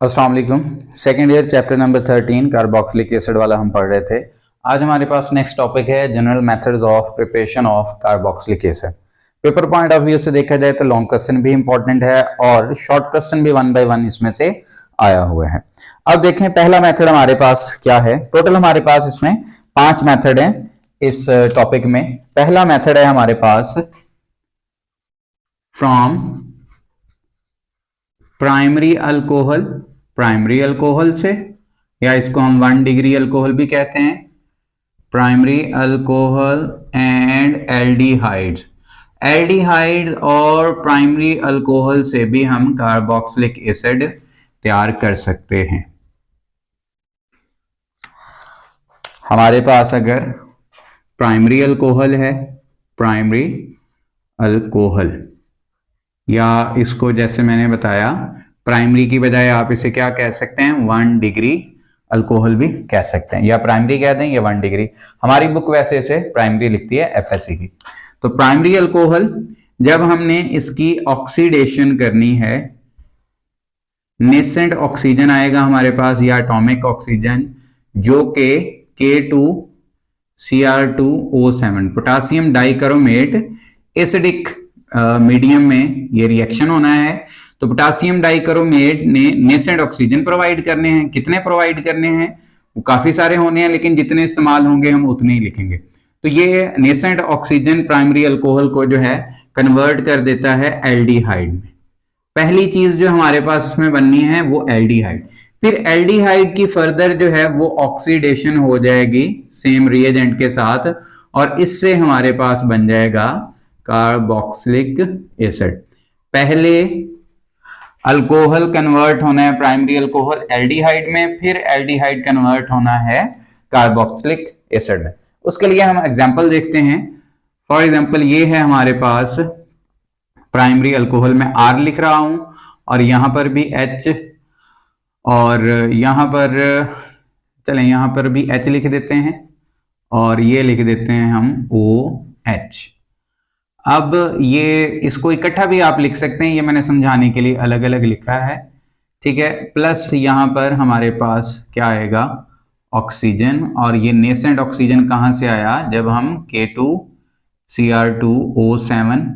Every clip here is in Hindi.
अस्सलाम वालेकुम। Second year chapter number 13 carboxylic acid वाला हम पढ़ रहे थे। आज हमारे पास नेक्स्ट टॉपिक है general methods of preparation of carboxylic acid. Paper point of view से देखा जाए तो लॉन्ग क्वेश्चन भी इंपॉर्टेंट है और शॉर्ट क्वेश्चन भी वन बाय वन इसमें से आया हुआ है। अब देखें पहला मेथड हमारे पास क्या है। टोटल हमारे पास इसमें 5 मेथड है इस टॉपिक में। पहला मेथड है हमारे पास फ्रॉम प्राइमरी अल्कोहल से, या इसको हम 1 डिग्री अल्कोहल भी कहते हैं, प्राइमरी अल्कोहल एंड एल्डिहाइड और प्राइमरी अल्कोहल से भी हम कार्बोक्सिलिक एसिड तैयार कर सकते हैं। हमारे पास अगर प्राइमरी अल्कोहल है, प्राइमरी अल्कोहल, या इसको जैसे मैंने बताया प्राइमरी की बजाय आप इसे क्या कह सकते हैं, 1 डिग्री अल्कोहल भी कह सकते हैं, या प्राइमरी कह दें या 1 डिग्री। हमारी बुक वैसे इसे प्राइमरी लिखती है एफएससी की। तो प्राइमरी अल्कोहल जब हमने इसकी ऑक्सीडेशन करनी है, नेसेंट ऑक्सीजन आएगा हमारे पास या एटॉमिक ऑक्सीजन, जो कि K2Cr2O7 potassium dichromate acidic medium में ये रिएक्शन होना है। तो पोटासियम डाइक्रोमेट ने नेसेंट ऑक्सीजन प्रोवाइड करने हैं। कितने प्रोवाइड करने हैं? वो काफी सारे होने हैं, लेकिन जितने इस्तेमाल होंगे हम उतने ही लिखेंगे। तो ये नेसेंट ऑक्सीजन प्राइमरी अल्कोहल को जो है कन्वर्ट कर देता है एल्डिहाइड में। पहली चीज जो हमारे पास इसमें बननी है वो एल्डिहाइड। फिर एल्डिहाइड की फर्दर जो है वो ऑक्सीडेशन हो जाएगी सेम रिएजेंट के साथ, और इससे हमारे पास बन जाएगा कार्बोक्सिलिक एसिड। पहले अल्कोहल कन्वर्ट होना है प्राइमरी अल्कोहल एल्डिहाइड में, फिर एल्डिहाइड कन्वर्ट होना है कार्बोक्सिलिक एसिड में। उसके लिए हम एग्जांपल देखते हैं। फॉर एग्जांपल ये है हमारे पास प्राइमरी अल्कोहल में R लिख रहा हूं, और यहां पर भी H, और यहां पर चलें यहां पर भी H लिख देते हैं, और ये लिख देते हैं हम OH। अब ये इसको इकट्ठा भी आप लिख सकते हैं, ये मैंने समझाने के लिए अलग अलग लिखा है, ठीक है। प्लस यहां पर हमारे पास क्या आएगा, ऑक्सीजन, और ये नेसेंट ऑक्सीजन कहां से आया, जब हम K2Cr2O7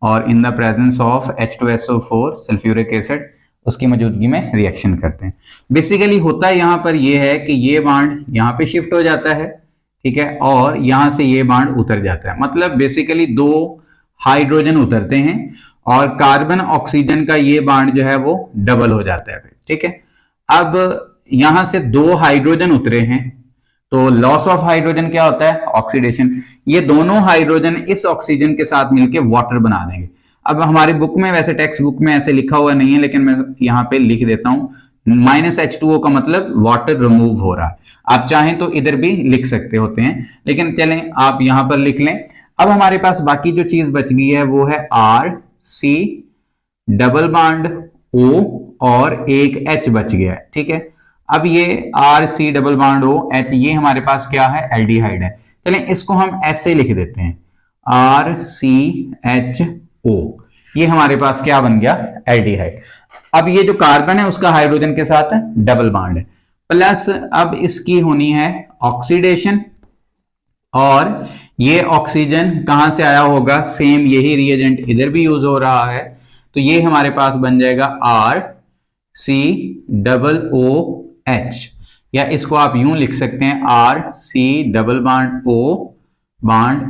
और इन the presence of H2SO4 sulphuric acid उसकी मौजूदगी में रिएक्शन करते हैं। बेसिकली होता यहां पर ये है कि ये बांड यहां पे शिफ्ट हो जाता है, ठीक है, और यहां से ये बांड उतर जाता है। मतलब बेसिकली 2 हाइड्रोजन उतरते हैं और कार्बन ऑक्सीजन का ये बांड जो है वो डबल हो जाता है, ठीक है। अब यहां से 2 हाइड्रोजन उतरे हैं, तो लॉस ऑफ हाइड्रोजन क्या होता है, ऑक्सीडेशन। ये दोनों हाइड्रोजन इस ऑक्सीजन के साथ मिलकर वाटर बना देंगे। अब हमारी बुक में, वैसे टेक्स्ट बुक में ऐसे लिखा हुआ नहीं है, लेकिन मैं यहां पे लिख देता हूं, -H2O का मतलब वाटर रिमूव हो रहा है। आप चाहें तो इधर भी लिख सकते होते हैं, लेकिन चलें आप यहां पर लिख लें। अब हमारे पास बाकी जो चीज बच गई है वो है RC डबल बॉन्ड O और एक H बच गया है, ठीक है। अब ये RC डबल बॉन्ड OH ये हमारे पास क्या है, एल्डिहाइड है। चलें इसको हम ऐसे लिख देते हैं, RCHO, ये हमारे पास क्या बन गया, एल्डिहाइड। अब ये जो कार्बन है उसका हाइड्रोजन के साथ डबल बॉन्ड है, प्लस अब इसकी होनी है ऑक्सीडेशन, और ये ऑक्सीजन कहां से आया होगा, सेम यही रिएजेंट इधर भी यूज हो रहा है, तो ये हमारे पास बन जाएगा RCOOH, या इसको आप यूं लिख सकते हैं RC डबल बॉन्ड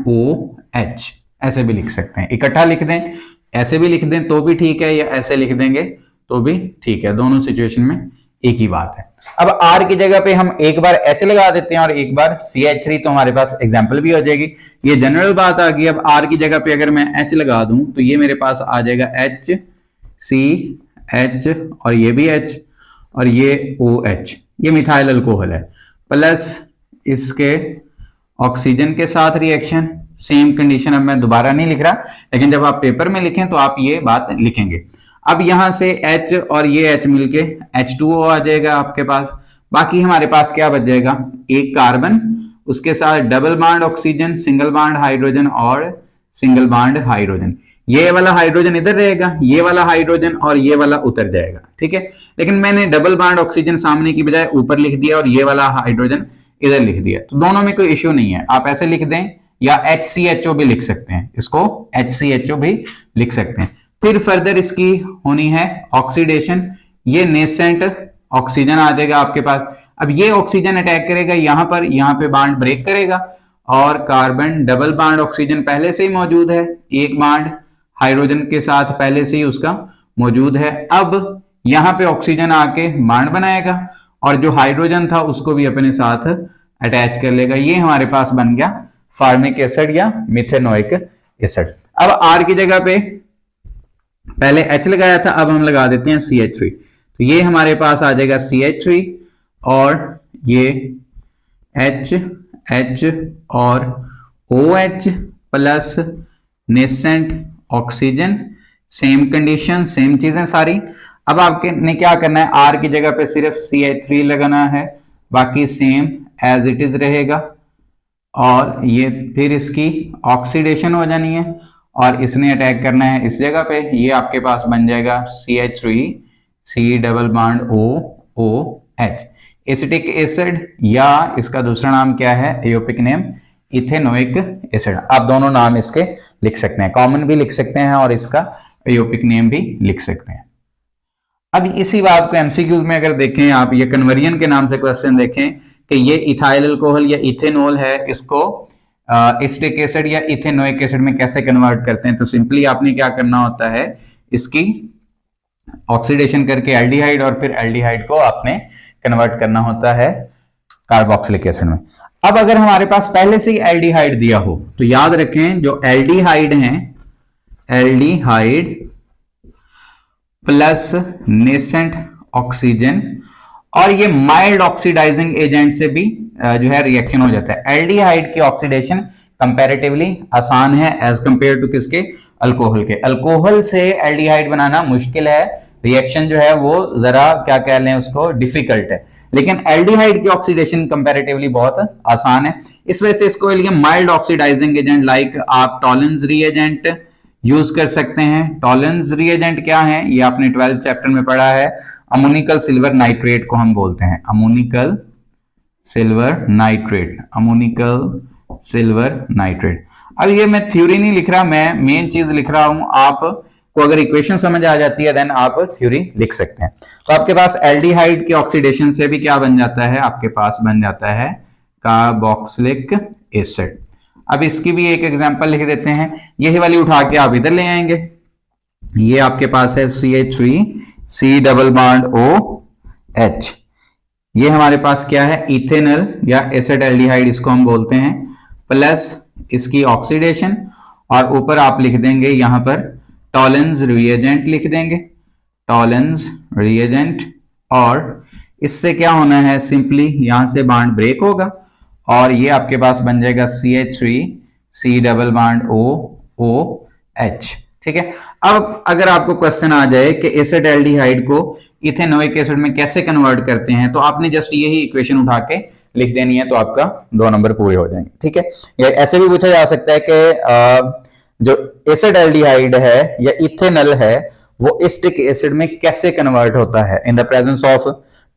OH, ऐसे भी लिख सकते हैं। इकट्ठा लिख दें, ऐसे भी लिख दें तो भी ठीक है, या ऐसे लिख देंगे तो भी ठीक है, दोनों सिचुएशन में एक ही बात है। अब R की जगह पे हम एक बार H लगा देते हैं और एक बार CH3, तो हमारे पास एग्जांपल भी हो जाएगी। ये जनरल बात आ गई। अब R की जगह पे अगर मैं H लगा दूं तो ये मेरे पास आ जाएगा HCH, और ये भी H, और ये OH, ये मिथाइल अल्कोहल है, प्लस इसके ऑक्सीजन के साथ रिएक्शन, सेम कंडीशन। अब मैं दोबारा नहीं लिख रहा, लेकिन जब आप पेपर में लिखें तो आप ये बात लिखेंगे। अब यहां से H और ये H मिलके H2O आ जाएगा आपके पास। बाकी हमारे पास क्या बच जाएगा, एक कार्बन, उसके साथ double bond oxygen, single bond hydrogen और सिंगल बॉन्ड हाइड्रोजन। ये वाला हाइड्रोजन इधर रहेगा, ये वाला हाइड्रोजन और ये वाला उतर जाएगा, ठीक है। लेकिन मैंने डबल बॉन्ड ऑक्सीजन सामने की बजाय ऊपर लिख दिया और ये वाला हाइड्रोजन इधर लिख दिया, तो दोनों में कोई इश्यू नहीं है। आप ऐसे लिख दें या HCHO भी लिख सकते हैं, इसको HCHO भी लिख सकते हैं। फिर फर्दर इसकी होनी है ऑक्सीडेशन, ये नेसेंट ऑक्सीजन आ जाएगा आपके पास। अब ये ऑक्सीजन अटैक करेगा यहां पर, यहां पे बॉन्ड ब्रेक करेगा और कार्बन डबल बॉन्ड ऑक्सीजन पहले से ही मौजूद है, एक बॉन्ड हाइड्रोजन के साथ पहले से ही उसका मौजूद है। अब यहां पे ऑक्सीजन आके बॉन्ड बनाएगा और जो हाइड्रोजन था उसको भी अपने साथ अटैच कर लेगा। ये हमारे पास बन गया फॉर्मिक एसिड या मिथेनोइक एसिड। अब R की जगह पे पहले H लगाया था, अब हम लगा देते हैं CH3, तो ये हमारे पास आ जाएगा CH3 और ये H और OH plus nascent oxygen, same condition same चीजें सारी। अब आपके ने क्या करना है, R की जगह पे सिर्फ CH3 लगाना है, बाकी सेम एज इट इज रहेगा और ये फिर इसकी ऑक्सीडेशन हो जानी है और इसने अटैक करना है इस जगह पे। ये आपके पास बन जाएगा CH3 C double bond OH acetic acid, या इसका दूसरा नाम क्या है, एयोपिक नेम इथेनोइक एसिड। आप दोनों नाम इसके लिख सकते हैं, कॉमन भी लिख सकते हैं और इसका एयोपिक नेम भी लिख सकते हैं। अब इसी बात को एमसीक्यूज में अगर देखें आप, ये कन्वर्जन के नाम से क्वेश्चन देखें कि ये इथाइल अल्कोहल या इथेनॉल है, इसको एसिटिक एसिड या इथेनोइक एसिड में कैसे कन्वर्ट करते हैं। तो सिंपली आपने क्या करना होता है, इसकी ऑक्सीडेशन करके एल्डिहाइड और फिर एल्डिहाइड को आपने कन्वर्ट करना होता है कार्बोक्सिलिक एसिड में। अब अगर हमारे पास पहले से ही एल्डिहाइड दिया हो तो याद रखें जो एल्डिहाइड हैं, एल्डिहाइड प्लस नेसेंट ऑक्सीजन, और ये माइल्ड ऑक्सीडाइजिंग एजेंट से भी जो है रिएक्शन हो जाता है। एल्डिहाइड की ऑक्सीडेशन कंपैरेटिवली आसान है एज कंपेयर टू किसके, अल्कोहल के। अल्कोहल से एल्डिहाइड बनाना मुश्किल है, रिएक्शन जो है वो जरा क्या कह लें उसको डिफिकल्ट है, लेकिन एल्डिहाइड की ऑक्सीडेशन कंपैरेटिवली बहुत आसान है। इस वजह से इसको लिए माइल्ड ऑक्सीडाइजिंग एजेंट लाइक आप टॉलेंस रिएजेंट यूज कर सकते हैं। टॉलेंस रिएजेंट क्या है, ये आपने 12th चैप्टर में पढ़ा है, अमोनिकल सिल्वर नाइट्रेट को हम बोलते हैं, ammoniacal silver nitrate, ammoniacal silver nitrate. अब ये मैं थ्योरी नहीं लिख रहा, मैं मेन चीज लिख रहा हूं। आपको अगर इक्वेशन समझ आ जाती है देन आप थ्योरी लिख सकते हैं। तो आपके पास एल्डिहाइड की ऑक्सीडेशन से भी क्या बन जाता है, आपके पास बन जाता है कार्बोक्सिलिक एसिड। अब इसकी भी एक एग्जांपल लिख देते हैं, यही वाली उठा के आप इधर ले आएंगे। ये आपके पास है CH3 C double bond OH, ये हमारे पास क्या है, इथेनॉल या एसिड एल्डिहाइड इसको हम बोलते हैं, प्लस इसकी ऑक्सीडेशन और ऊपर आप लिख देंगे यहां पर टॉलेंस रिएजेंट लिख देंगे, टॉलेंस रिएजेंट। और इससे क्या होना है, सिंपली यहां से बॉन्ड ब्रेक होगा और ये आपके पास बन जाएगा CH3 C double bond OH, ठीक है। अब अगर आपको क्वेश्चन आ जाए कि एसिड एल्डिहाइड को इथेनोइक एसिड में कैसे कन्वर्ट करते हैं, तो आपने जस्ट यही इक्वेशन उठा के लिख देनी है, तो आपका 2 नंबर पूरे हो जाएंगे, ठीक है। या ऐसे भी पूछा जा सकता है कि जो एसिड एल्डिहाइड है या इथेनॉल है वो एसिटिक एसिड में कैसे कन्वर्ट होता है इन the presence of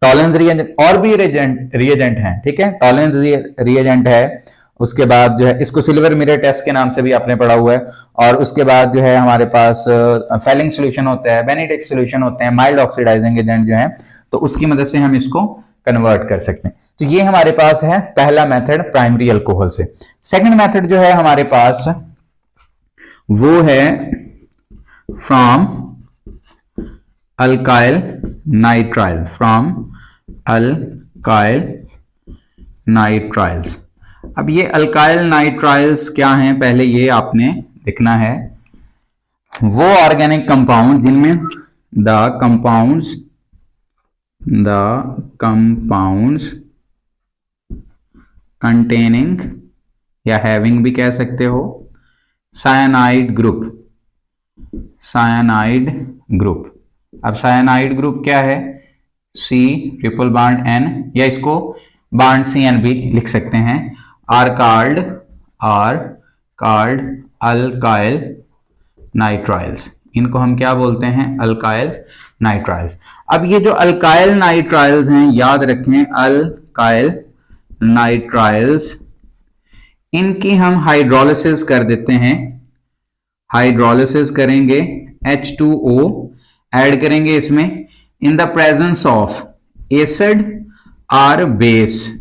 Tollens reagent, और भी रिएजेंट हैं, ठीक है। टॉलेंस रिएजेंट है, उसके बाद जो है इसको सिल्वर मिरर टेस्ट के नाम से भी आपने पढ़ा हुआ है, और उसके बाद जो है हमारे पास फेलिंग सॉल्यूशन होता है, बेनेडिक्ट सॉल्यूशन होते हैं, माइल्ड ऑक्सीडाइजिंग एजेंट जो है, तो उसकी मदद से हम इसको कन्वर्ट कर सकते हैं। तो ये हमारे पास है पहला मेथड प्राइमरी अल्कोहल से। सेकंड मेथड जो है हमारे पास वो है from alkyl nitrile, from alkyl nitriles. अब ये अल्काइल नाइट्राइल्स क्या हैं, पहले ये आपने लिखना है, वो ऑर्गेनिक कंपाउंड जिनमें द कंपाउंड्स कंटेनिंग या हैविंग भी कह सकते हो साइनाइड ग्रुप, साइनाइड ग्रुप। अब साइनाइड ग्रुप क्या है, C ट्रिपल बॉन्ड N, या इसको बॉन्ड CN भी लिख सकते हैं, आर कार्ड अल्काइल नाइट्राइल्स, इनको हम क्या बोलते हैं, अल्काइल नाइट्राइल्स। अब ये जो अल्काइल नाइट्राइल्स हैं, याद रखें अल्काइल नाइट्राइल्स, इनकी हम हाइड्रोलिसिस कर देते हैं, हाइड्रोलिसिस करेंगे, H2O ऐड करेंगे इसमें, इन द प्रेजेंस ऑफ एसिड और बेस।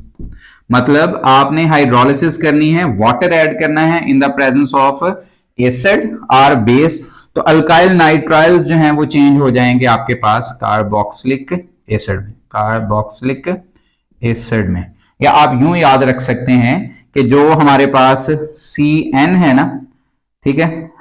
मतलब आपने हाइड्रोलिसिस करनी है, वाटर ऐड करना है इन द प्रेजेंस ऑफ एसिड और बेस, तो अल्काइल नाइट्राइल्स जो हैं वो चेंज हो जाएंगे आपके पास कार्बोक्सिलिक एसिड में, कार्बोक्सिलिक एसिड में। या आप यूं याद रख सकते हैं कि जो हमारे पास CN है ना, ठीक है,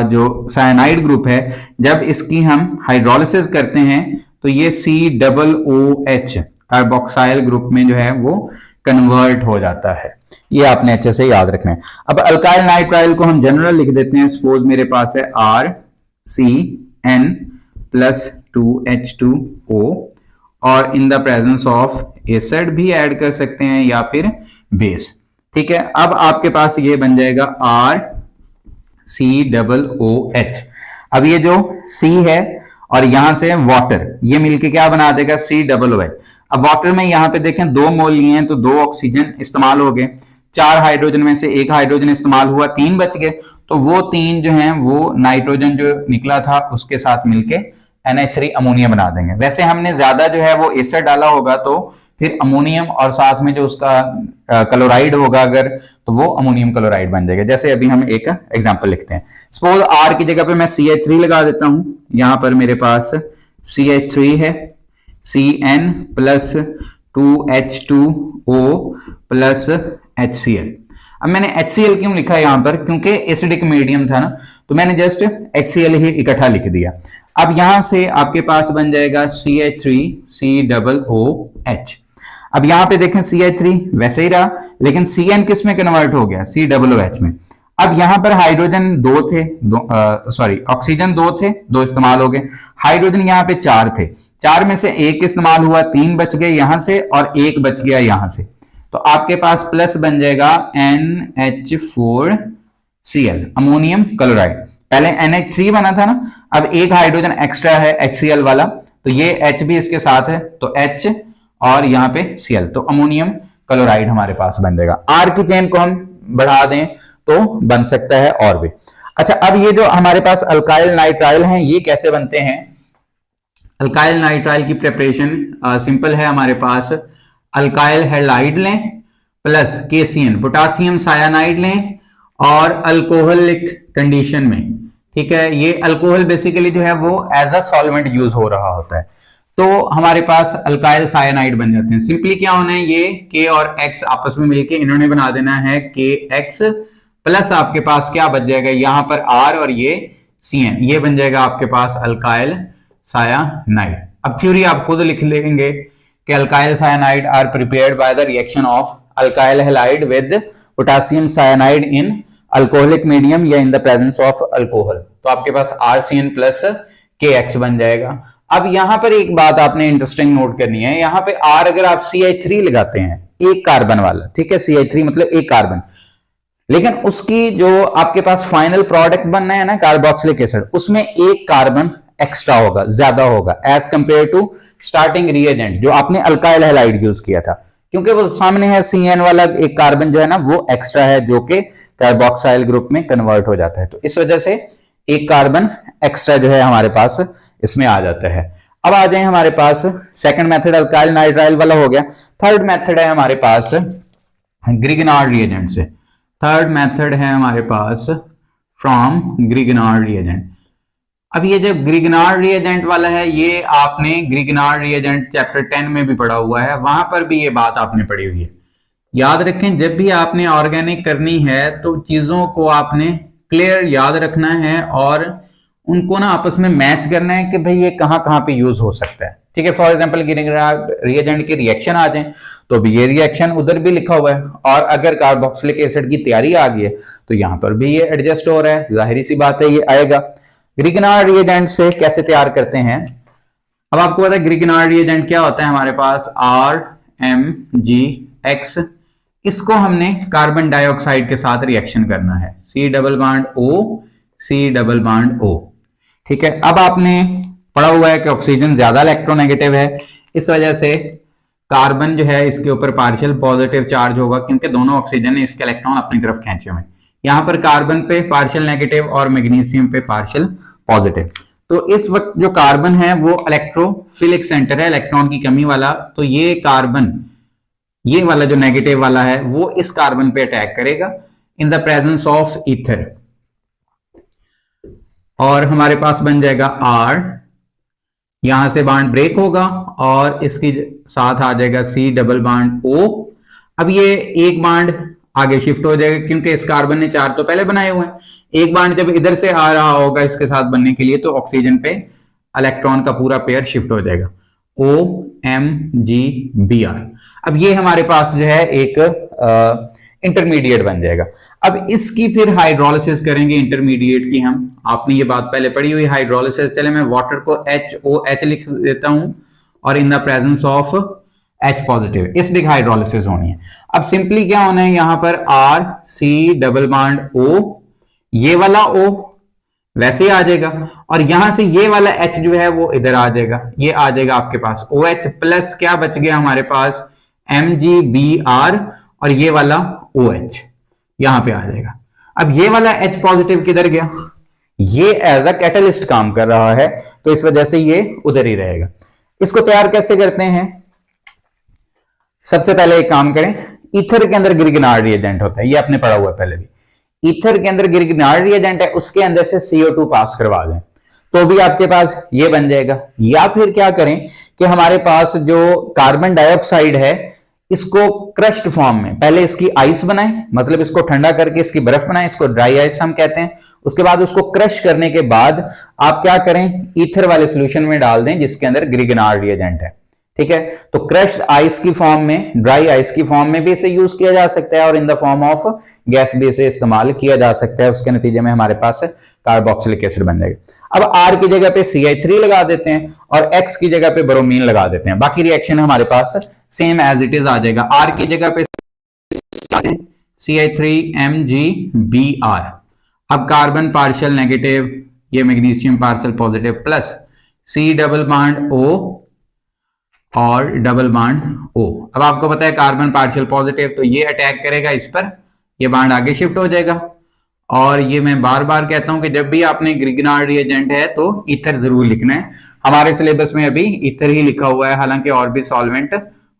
जो साइनाइड ग्रुप है, जब इसकी हम हाइड्रोलिसिस करते हैं तो ये COOH कार्बोक्साइल ग्रुप में जो है वो कन्वर्ट हो जाता है। ये आपने अच्छे से याद रखना है। अब अल्काइल नाइट्राइल को हम जनरल लिख देते हैं, सपोज मेरे पास है RCN प्लस 2H2O, और इन द प्रेजेंस ऑफ एसिड भी ऐड कर सकते हैं या फिर बेस, ठीक है। अब आपके पास ये बन जाएगा RCOOH। अब ये जो C है और यहां से वाटर, ये मिलके क्या बना देगा, COOH। अब वाटर में यहां पे देखें 2 मोल लिए हैं तो 2 ऑक्सीजन इस्तेमाल हो गए, 4 हाइड्रोजन में से 1 हाइड्रोजन इस्तेमाल हुआ, 3 बच गए, तो वो 3 जो हैं वो नाइट्रोजन जो निकला था उसके साथ मिलके NH3 अमोनिया बना देंगे। वैसे हमने ज्यादा जो है वो एसिड डाला होगा तो फिर अमोनियम और साथ में जो उसका क्लोराइड होगा अगर, तो वो अमोनियम क्लोराइड बन जाएगा। जैसे अभी हम एक एग्जांपल लिखते हैं, सपोज R की जगह पे मैं CH3 लगा देता हूं, यहां पर मेरे पास CH3 है, CN plus 2H2O plus HCl। अब मैंने HCl क्यों लिखा यहां पर, क्योंकि एसिडिक मीडियम था ना, तो मैंने जस्ट HCl ही इकट्ठा लिख दिया। अब यहां से आपके पास बन जाएगा CH3COOH। अब यहां पे देखें CH3 वैसे ही रहा, लेकिन CN किस में कन्वर्ट हो गया, COOH में। अब यहां पर हाइड्रोजन 2 थे, ऑक्सीजन 2 थे, 2 इस्तेमाल हो गए, हाइड्रोजन यहां पे 4 थे, 4 में से 1 इस्तेमाल हुआ, 3 बच गए यहां से और 1 बच गया यहां से, तो आपके पास प्लस बन जाएगा NH4Cl अमोनियम क्लोराइड। पहले NH3 बना था ना, अब 1 हाइड्रोजन एक्स्ट्रा है HCl वाला, तो ये H भी इसके साथ है, तो H और यहाँ पे Cl, तो अमोनियम क्लोराइड हमारे पास बन जाएगा। R की चेन को हम बढ़ा दें तो बन सकता है और भी। अच्छा, अब ये जो हमारे पास अल्काइल नाइट्राइल हैं ये कैसे बनते हैं? अल्काइल नाइट्राइल की प्रिपरेशन सिंपल है, हमारे पास अल्काइल हैलाइड लें प्लस KCN पोटासियम सायानाइड लें और अल्कोहलिक कंडीशन में, ठीक है। ये अल्कोहल बेसिकली जो है वो एज अ सॉल्वेंट यूज हो रहा होता है, तो हमारे पास अल्काइल सायानाइड बन जाते हैं। सिंपली क्या होना है, ये K और X आपस में मिलके इन्होंने बना देना है KX प्लस आपके पास क्या बच जाएगा यहां पर R और ये CN, ये बन जाएगा आपके पास अल्काइल सायानाइड। अब थ्योरी आप खुद लिख लेंगे कि alkyl cyanide are prepared by the reaction of alkyl halide with potassium cyanide in alcoholic medium या in the presence of alcohol, तो आपके पास RCN प्लस KX बन जाएगा। अब यहां पर एक बात आपने इंटरेस्टिंग नोट करनी है, यहां पे R अगर आप CH3 लगाते हैं, एक कार्बन वाला, ठीक है, CH3 मतलब एक कार्बन, लेकिन उसकी जो आपके पास फाइनल प्रोडक्ट बनना है ना कार्बोक्सिलिक एसिड, उसमें एक कार्बन एक्स्ट्रा होगा, ज्यादा होगा as compare to starting reagent जो आपने अल्काइल हैलाइड यूज किया था, क्योंकि वो सामने है CN वाला एक कार्बन जो है ना वो एक्स्ट्रा है जो कि कार्बोक्साइल ग्रुप में कन्वर्ट हो जाता है, तो इस वजह से एक कार्बन एक्स्ट्रा जो है हमारे पास इसमें आ जाता है। अब आ जाए हमारे पास सेकंड मेथड अल्काइल नाइट्राइल वाला हो गया। थर्ड मेथड है हमारे पास ग्रिगनार्ड रिएजेंट से, थर्ड मेथड है हमारे पास फ्रॉम ग्रिगनार्ड रिएजेंट। अब ये जो ग्रिगनार्ड रिएजेंट वाला है ये आपने ग्रिगनार्ड रिएजेंट चैप्टर 10 में भी पढ़ा हुआ है, वहां पर भी ये बात आपने पढ़ी हुई है। याद रखें, जब भी आपने ऑर्गेनिक करनी है तो चीजों को आपने क्लियर याद रखना है और उनको ना आपस में मैच करना है कि भाई ये कहां कहां पे यूज हो सकता है, ठीक है। फॉर एग्जांपल ग्रिगनार्ड रिएजेंट के रिएक्शन आ जाए तो भी ये रिएक्शन उधर भी लिखा हुआ है, और अगर कार्बोक्सिलिक एसिड की तैयारी आ गई है तो यहां पर भी ये एडजस्ट हो रहा है, जाहिर सी बात है ये आएगा। ग्रिगनार्ड रिएजेंट से कैसे तैयार करते हैं, अब आपको पता है ग्रिगनार्ड रिएजेंट क्या होता है, हमारे पास RMgX इसको हमने कार्बन डाइऑक्साइड के साथ रिएक्शन करना है, C double bond O, C double bond O। ठीक है, अब आपने पढ़ा हुआ है कि ऑक्सीजन ज्यादा इलेक्ट्रोनेगेटिव है, इस वजह से कार्बन जो है इसके ऊपर पार्शियल पॉजिटिव चार्ज होगा, क्योंकि दोनों ऑक्सीजन ने इसके इलेक्ट्रॉन अपनी तरफ खींचे हुए। यहां पर कार्बन पे पार्शियल नेगेटिव और मैग्नीशियम पे पार्शियल पॉजिटिव। तो इस वक्त जो कार्बन है वो इलेक्ट्रोफिलिक सेंटर है, इलेक्ट्रॉन की कमी वाला। तो ये कार्बन, ये वाला जो नेगेटिव वाला है वो इस कार्बन पे अटैक करेगा इन द प्रेजेंस ऑफ ईथर, और हमारे पास बन जाएगा R, यहां से बॉन्ड ब्रेक होगा और इसके साथ आ जाएगा C डबल बॉन्ड O। अब ये एक बॉन्ड आगे शिफ्ट हो जाएगा, क्योंकि इस कार्बन ने 4 तो पहले बनाए हुए हैं। एक बॉन्ड जब इधर से आ रहा होगा इसके साथ बनने के लिए, तो ऑक्सीजन पे इलेक्ट्रॉन का पूरा पेयर शिफ्ट हो जाएगा, OMgBr। अब ये हमारे पास जो है एक इंटरमीडिएट बन जाएगा। अब इसकी फिर हाइड्रोलिसिस करेंगे इंटरमीडिएट की हम, आपने ये बात पहले पढ़ी हुई हाइड्रोलिसिस। चले मैं वाटर को HOH लिख देता हूं और इन the presence of H positive, इस लिख हाइड्रोलिसिस होनी है। अब सिंपली क्या होना है, यहां पर R C double bond O, ये वाला O वैसे ही आ जाएगा, और यहां से ये वाला H जो है वो इधर आ जाएगा, ये आ जाएगा आपके पास OH प्लस क्या बच गया हमारे पास MgBr, और ये वाला OH यहां पे आ जाएगा। अब ये वाला H पॉजिटिव किधर गया, ये एज अ कैटलिस्ट काम कर रहा है, तो इस वजह से ये उधर ही रहेगा। इसको तैयार कैसे करते हैं, सबसे पहले एक काम करें, ईथर के अंदर गिरगिनार्ड रिएजेंट होता है, ये आपने पढ़ा हुआ है पहले भी। ईथर के अंदर गिरगिनार्ड रिएजेंट है, उसके अंदर से CO2 पास करवा दें तो भी आपके पास ये बन जाएगा। या फिर क्या करें कि हमारे पास जो कार्बन डाइऑक्साइड है इसको क्रश्ड फॉर्म में पहले इसकी आइस बनाएं, मतलब इसको ठंडा करके इसकी बर्फ बनाएं, इसको ड्राई आइस हम कहते हैं। उसके बाद उसको क्रश करने के बाद आप क्या करें, ईथर वाले सॉल्यूशन में डाल दें जिसके अंदर गिरगिनार्ड रिएजेंट है। ठीक है, तो क्रश्ड आइस की फॉर्म में, ड्राई आइस की फॉर्म में भी इसे यूज किया जा सकता है, और in the form of gas भी इसे इस्तेमाल किया जा सकता है। उसके नतीजे में हमारे पास कार्बोक्सिलिक एसिड बन जाएगा। अब R की जगह पे CH3 लगा देते हैं और X की जगह पे ब्रोमीन लगा देते हैं, बाकी रिएक्शन हमारे पास सेम एज इट इज आ जाएगा। R की जगह पे CH3MgBr। अब कार्बन पार्शियल नेगेटिव, ये magnesium partial positive, plus C double bond O और डबल बॉन्ड O। अब आपको पता है कार्बन पार्शियल पॉजिटिव, तो ये अटैक करेगा इस पर, ये बॉन्ड आगे शिफ्ट हो जाएगा। और ये मैं बार बार कहता हूं कि जब भी आपने गिरगिनार्ड रिएजेंट है तो ईथर जरूर लिखना है। हमारे सिलेबस में अभी ईथर ही लिखा हुआ है, हालांकि और भी सॉल्वेंट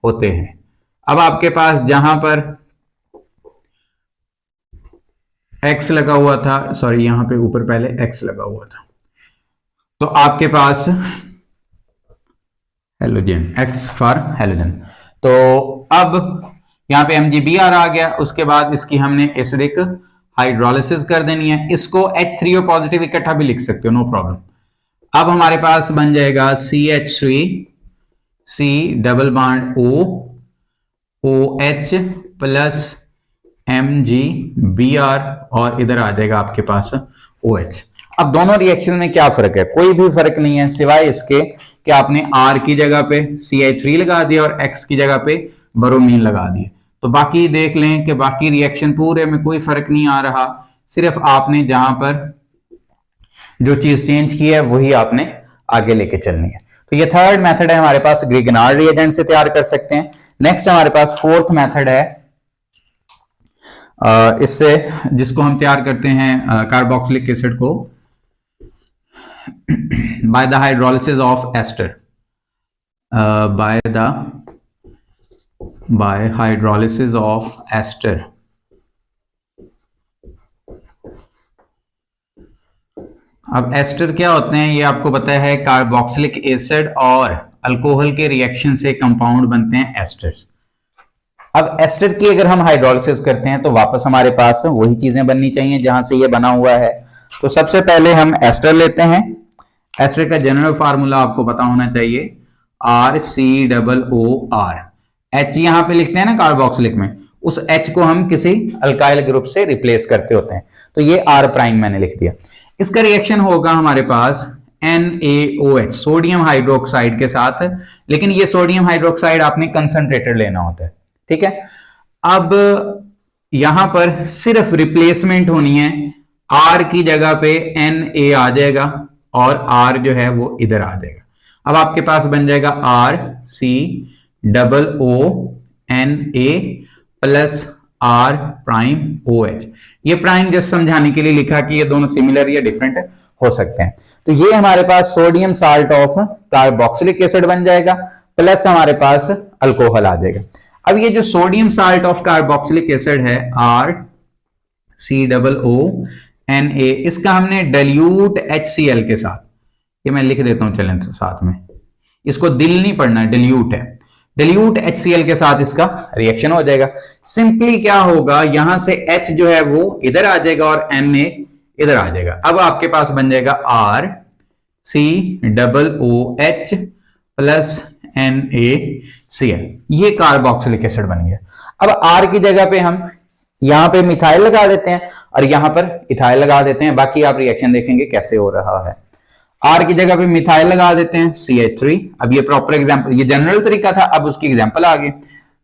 होते हैं। अब आपके पास जहां पर X लगा हुआ था, सॉरी यहां पे ऊपर पहले X लगा हुआ था, तो आपके पास हेलोजन, X फॉर हेलोजन। तो अब यहां पे MgBr आ गया, उसके बाद इसकी हमने एसिडिक हाइड्रोलिसिस कर देनी है। इसको H3O पॉजिटिव इकट्ठा भी लिख सकते हो, नो प्रॉब्लम। अब हमारे पास बन जाएगा CH3 C double bond O OH plus MgBr, और इधर आ जाएगा आपके पास OH। अब दोनों रिएक्शन में क्या फर्क है, कोई भी फर्क नहीं है सिवाय इसके कि आपने R की जगह पे CH3 लगा दिया और X की जगह पे ब्रोमीन लगा दिए। तो बाकी देख लें कि बाकी रिएक्शन पूरे में कोई फर्क नहीं आ रहा, सिर्फ आपने जहां पर जो चीज चेंज की है वही आपने आगे लेके चलनी है। तो ये थर्ड मेथड है हमारे पास, ग्रिगनार्ड रिएजेंट से तैयार कर सकते हैं। नेक्स्ट हमारे पास फोर्थ मेथड है, इससे जिसको हम तैयार करते हैं कार्बोक्सिलिक एसिड को by the hydrolysis of ester, by hydrolysis of ester. अब एस्टर क्या होते हैं ये आपको पता है, कार्बोक्सिलिक एसिड और अल्कोहल के रिएक्शन से कंपाउंड बनते हैं एस्टर्स। अब एस्टर की अगर हम हाइड्रोलिसिस करते हैं तो वापस हमारे पास वही चीजें बननी चाहिए जहां से ये बना हुआ है। तो सबसे पहले हम एस्टर लेते हैं। एस्टर का जनरल फार्मूला आपको पता होना चाहिए, RCOOR। H यहां पे लिखते हैं ना कार्बोक्सिलिक में, उस H को हम किसी अल्काइल ग्रुप से रिप्लेस करते होते हैं, तो ये R प्राइम मैंने लिख दिया। इसका रिएक्शन होगा हमारे पास NaOH, सोडियम हाइड्रोक्साइड के साथ, लेकिन ये सोडियम हाइड्रोक्साइड आपने कंसंट्रेटेड लेना होता है। ठीक है, अब यहां पर सिर्फ रिप्लेसमेंट होनी है, आर की जगह पे एन ए आ जाएगा और आर जो है वो इधर आ जाएगा। अब आपके पास बन जाएगा R C double O N A plus R prime O H. ये प्राइम जस्ट समझाने के लिए लिखा कि ये दोनों सिमिलर या डिफरेंट हो सकते हैं। तो ये हमारे पास sodium salt of carboxylic acid बन जाएगा प्लस हमारे पास अल्कोहल आ जाएगा। अब ये जो sodium salt of carboxylic acid है R C double O N A, इसका हमने डाइल्यूट HCl के साथ, ये मैं लिख देता हूं चलें तो साथ में, इसको दिल नहीं पढ़ना, डाइल्यूट है, डाइल्यूट HCl के साथ इसका रिएक्शन हो जाएगा। सिंपली क्या होगा, यहां से H जो है वो इधर आ जाएगा और Na इधर आ जाएगा। अब आपके पास बन जाएगा R C double O H plus NaCl, ये कार्बोक्सिलिक एसिड बन गया। अब R की जगह पे हम यहां पे मिथाइल लगा देते हैं और यहां पर इथाइल लगा देते हैं, बाकी आप रिएक्शन देखेंगे कैसे हो रहा है। आर की जगह पे मिथाइल लगा देते हैं CH3। अब ये प्रॉपर एग्जांपल, ये जनरल तरीका था, अब उसकी एग्जांपल आ गई।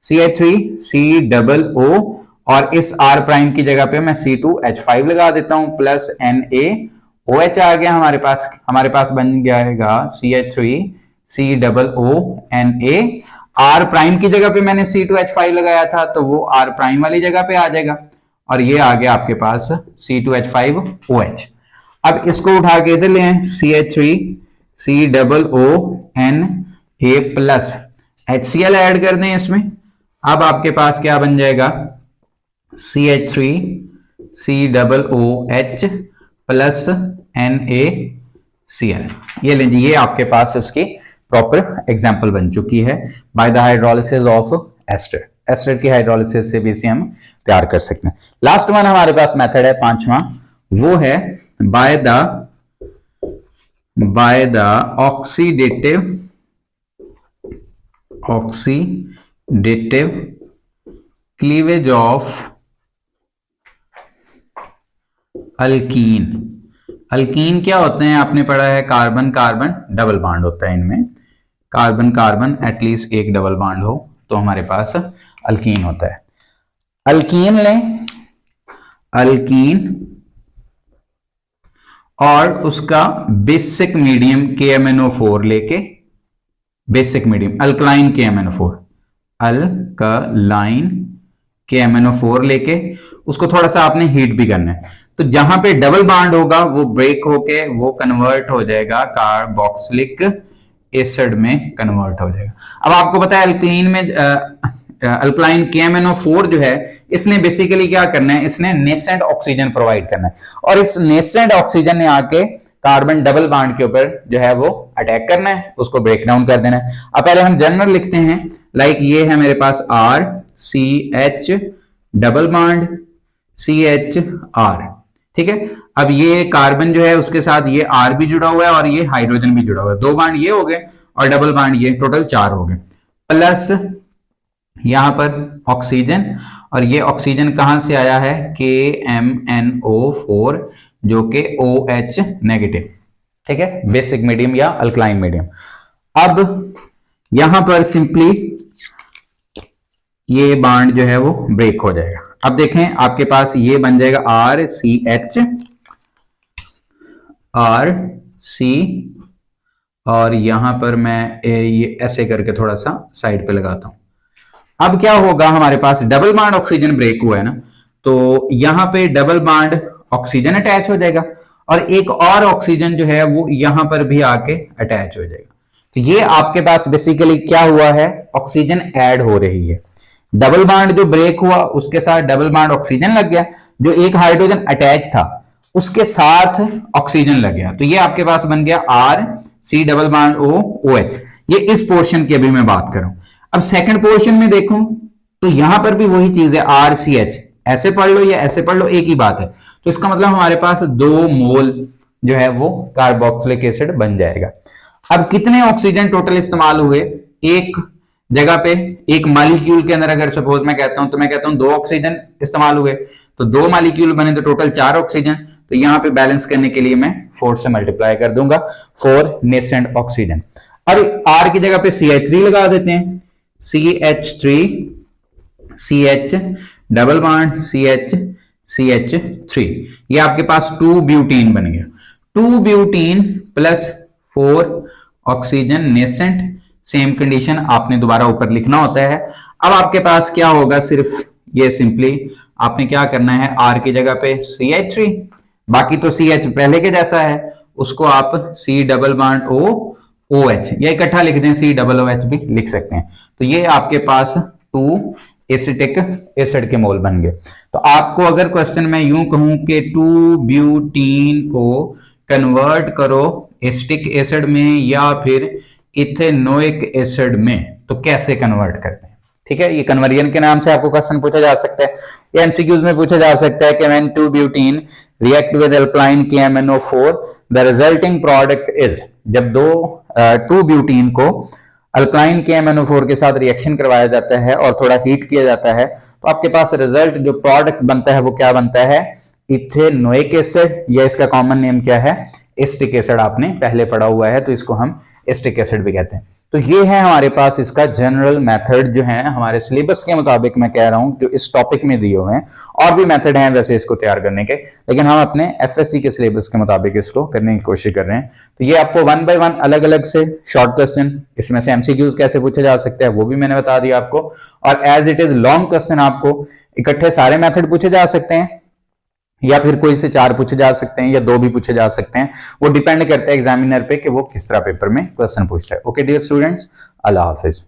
CH3 C डबल O और इस R प्राइम की जगह पे मैं C2H5 लगा देता हूं प्लस NaOH आ गया हमारे पास बन जाएगा CH3 C double O Na। R prime की जगह पे मैंने C2H5 लगाया था तो वो R प्राइम वाली जगह पे आ जाएगा और ये आ गया आपके पास C2H5OH। अब इसको उठा के इधर ले आए, CH3 C double O Na plus HCl add कर दें इसमें। अब आपके पास क्या बन जाएगा, CH3 C double OH plus NaCl। ये लीजिए, ये आपके पास उसकी प्रॉपर एग्जांपल बन चुकी है by the hydrolysis of ester. Ester की हाइड्रोलिसिस से भी इसे हम तैयार कर सकते हैं। लास्ट वन हमारे पास मेथड है पांचवा, वो है by the oxidative cleavage of alkyne. Alkyne क्या होते हैं, आपने पढ़ा है, कार्बन कार्बन डबल बॉन्ड होता है इनमें, कार्बन कार्बन एटलीस्ट एक डबल बॉन्ड हो तो हमारे पास अल्कीन होता है। अल्कीन लें, अल्कीन और उसका बेसिक मीडियम KMnO4 लेके, basic medium alkaline KMnO4, alkaline KMnO4 लेके उसको थोड़ा सा आपने हीट भी करना है। तो जहां पे डबल बॉन्ड होगा वो ब्रेक होके वो कन्वर्ट हो जाएगा कार्बोक्सिलिक एसिड में कन्वर्ट हो जाएगा। अब आपको पता है अल्कलीन में अल्कलाइन KMnO4 जो है, इसने बेसिकली क्या करना है, इसने नेसेंट ऑक्सीजन प्रोवाइड करना है और इस नेसेंट ऑक्सीजन ने आके कार्बन डबल बॉन्ड के ऊपर जो है वो अटैक करना है, उसको ब्रेक डाउन कर देना है। अब पहले हम जनरल लिखते हैं, लाइक ये है मेरे पास RCH डबल बॉन्ड CHR, ठीक है। अब ये कार्बन जो है उसके साथ ये R भी जुड़ा हुआ है और ये हाइड्रोजन भी जुड़ा हुआ है, दो बॉन्ड ये हो गए और डबल बॉन्ड ये, टोटल 4 हो गए, प्लस यहां पर ऑक्सीजन, और ये ऑक्सीजन कहां से आया है, KMnO4 जो कि OH नेगेटिव, ठीक है, बेसिक मीडियम या अल्कलाइन मीडियम। अब यहां पर सिंपली ये बॉन्ड जो है वो ब्रेक हो जाएगा। अब देखें आपके पास ये बन जाएगा RC और यहां पर मैं ये ऐसे करके थोड़ा सा साइड पे लगाता हूं। अब क्या होगा, हमारे पास डबल बॉन्ड ऑक्सीजन ब्रेक हुआ है ना, तो यहां पे डबल बॉन्ड ऑक्सीजन अटैच हो जाएगा और एक और ऑक्सीजन जो है वो यहां पर भी आके अटैच हो जाएगा। तो ये आपके पास बेसिकली क्या हुआ है, ऑक्सीजन ऐड हो रही है। डबल बॉन्ड जो ब्रेक हुआ उसके साथ डबल बॉन्ड ऑक्सीजन लग गया, जो एक हाइड्रोजन अटैच था उसके साथ ऑक्सीजन लग गया, तो ये आपके पास बन गया RC डबल बॉन्ड OH। ये इस पोर्शन की अभी मैं बात करूं। अब सेकंड पोर्शन में देखूं तो यहां पर भी वही चीज है, RCH, ऐसे पढ़ लो या ऐसे पढ़ लो एक ही बात है। तो इसका मतलब हमारे पास 2 मोल जो है वो कार्बोक्सिलिक एसिड बन जाएगा। अब कितने ऑक्सीजन टोटल इस्तेमाल हुए, एक जगह पे एक मॉलिक्यूल के अंदर अगर सपोज मैं कहता हूं तो मैं कहता हूं 2 ऑक्सीजन इस्तेमाल हुए, तो 2 मॉलिक्यूल बने तो टोटल 4 ऑक्सीजन। तो यहां पे बैलेंस करने के लिए मैं 4 से मल्टीप्लाई कर दूंगा, 4 नेसेंट ऑक्सीजन। अब R की जगह पे CH3 लगा देते हैं, CH3 CH double bond CH CH3, ये आपके पास 2 ब्यूटीन बन गया। 2 butene plus 4 oxygen nascent, same condition आपने दोबारा ऊपर लिखना होता है। अब आपके पास क्या होगा, सिर्फ ये सिंपली आपने क्या करना है, R की जगह पे CH3, बाकी तो CH पहले के जैसा है, उसको आप C डबल बॉन्ड OH या इकट्ठा लिख दें, C डबल OH भी लिख सकते हैं। तो ये आपके पास 2 एसिटिक एसिड के मोल बन गए। तो आपको अगर क्वेश्चन में यूं कहूं कि 2 ब्यूटीन को कन्वर्ट करो एसिटिक एसिड में या फिर इथेनोइक एसिड में, तो कैसे कन्वर्ट करते हैं? ठीक है, ये कन्वर्जन के नाम से आपको क्वेश्चन पूछा जा सकता है, या एमसीक्यूज में पूछा जा सकता है कि when 2 butene react with alkyne KMnO4 the resulting product is, जब 2 ब्यूटीन को अल्काइन KMnO4 के साथ रिएक्शन करवाया जाता है और थोड़ा हीट किया जाता है, तो आपके पास रिजल्ट जो प्रोडक्ट बनता है वो क्या बनता है, इथेनोइक एसिड, या इसका कॉमन नेम क्या है, एसिटिक एसिड। आपने पहले पढ़ा हुआ है, तो इसको हम एसिटिक एसिड भी कहते हैं। तो ये है हमारे पास इसका जनरल मेथड जो है हमारे सिलेबस के मुताबिक, मैं कह रहा हूं जो इस टॉपिक में दिए हुए हैं। और भी मेथड हैं वैसे इसको तैयार करने के, लेकिन हम अपने एफएससी के सिलेबस के मुताबिक इसको करने की कोशिश कर रहे हैं। तो ये आपको 1 बाय 1 अलग अलग से शॉर्ट क्वेश्चन, इसमें से एमसीक्यूज कैसे पूछे जा सकते हैं वो भी मैंने बता दिया आपको, और as it is long question आपको इकट्ठे सारे मेथड पूछे जा सकते हैं, या फिर कोई से 4 पूछे जा सकते हैं, या 2 भी पूछे जा सकते हैं। वो डिपेंड करता है एग्जामिनर पे कि वो किस तरह पेपर में क्वेश्चन पूछता है। ओके डियर स्टूडेंट्स, अल्लाह हाफिज।